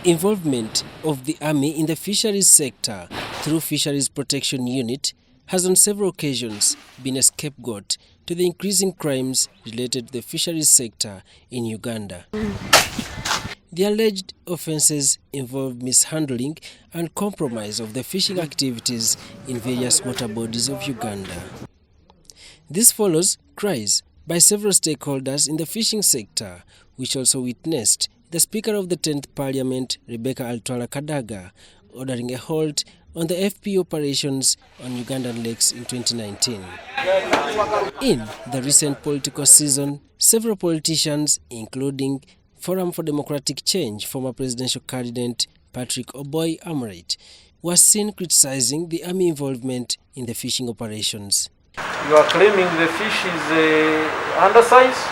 Involvement of the Army in the fisheries sector through Fisheries Protection Unit has on several occasions been a scapegoat to the increasing crimes related to the fisheries sector in Uganda. The alleged offences involve mishandling and compromise of the fishing activities in various water bodies of Uganda. This follows cries by several stakeholders in the fishing sector, which also witnessed the Speaker of the 10th Parliament, Rebecca Altwala Kadaga, ordering a halt on the FPU operations on Ugandan lakes in 2019. In the recent political season, several politicians, including Forum for Democratic Change former presidential candidate Patrick Oboy Amrit, were seen criticizing the Army involvement in the fishing operations. You are claiming the fish is undersized,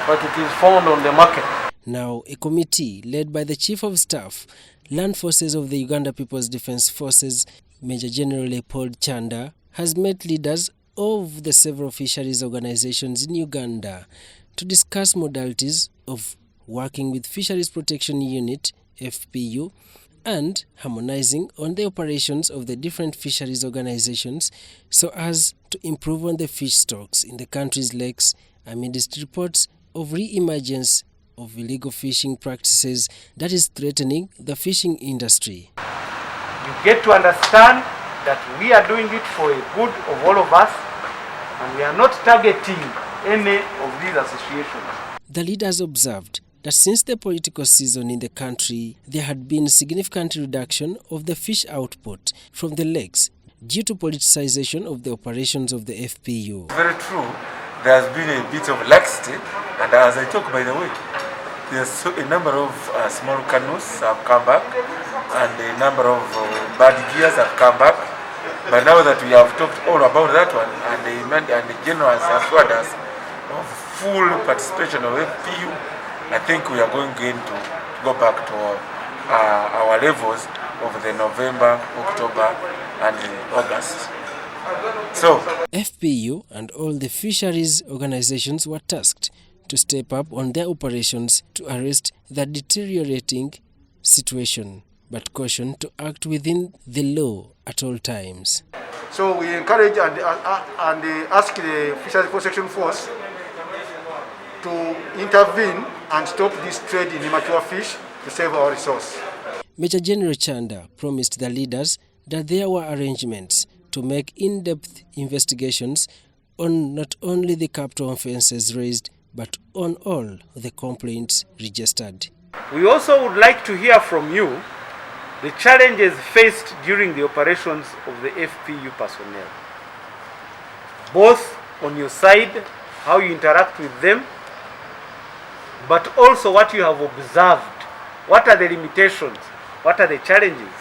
but it is found on the market. Now, a committee led by the Chief of Staff, Land Forces of the Uganda People's Defence Forces, Major General Leopold Chanda, has met leaders of the several fisheries organizations in Uganda to discuss modalities of working with Fisheries Protection Unit, FPU, and harmonizing on the operations of the different fisheries organizations so as to improve on the fish stocks in the country's lakes amidst reports of re-emergence of illegal fishing practices that is threatening the fishing industry. You get to understand that we are doing it for the good of all of us, and we are not targeting any of these associations. The leaders observed that since the political season in the country, there had been significant reduction of the fish output from the lakes due to politicization of the operations of the FPU. Very true. There has been a bit of laxity, and as I talk, by the way, there's a number of small canoes have come back, and a number of bad gears have come back. But now that we have talked all about that one, and the General has assured us of full participation of FPU, I think we are going to go back to our levels of the November, October, and August. So, FPU and all the fisheries organizations were tasked to step up on their operations to arrest the deteriorating situation, but cautioned to act within the law at all times. So we encourage and ask the Fisheries Protection Force to intervene and stop this trade in immature fish to save our resource. Major General Chanda promised the leaders that there were arrangements to make in-depth investigations on not only the capital offences raised, but on all the complaints registered. We also would like to hear from you the challenges faced during the operations of the FPU personnel, both on your side, how you interact with them, but also what you have observed. What are the limitations? What are the challenges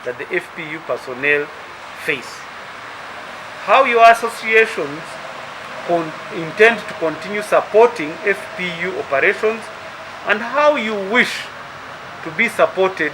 that the FPU personnel face? How your associations intend to continue supporting FPU operations, and how you wish to be supported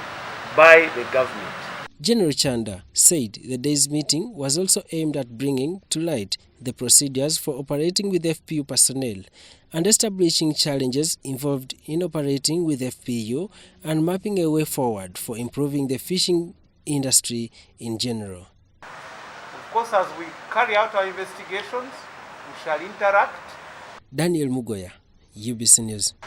by the government. General Chanda said the day's meeting was also aimed at bringing to light the procedures for operating with FPU personnel and establishing challenges involved in operating with FPU and mapping a way forward for improving the fishing industry in general. Of course, as we carry out our investigations, we shall interact. Daniel Mugoya, UBC News.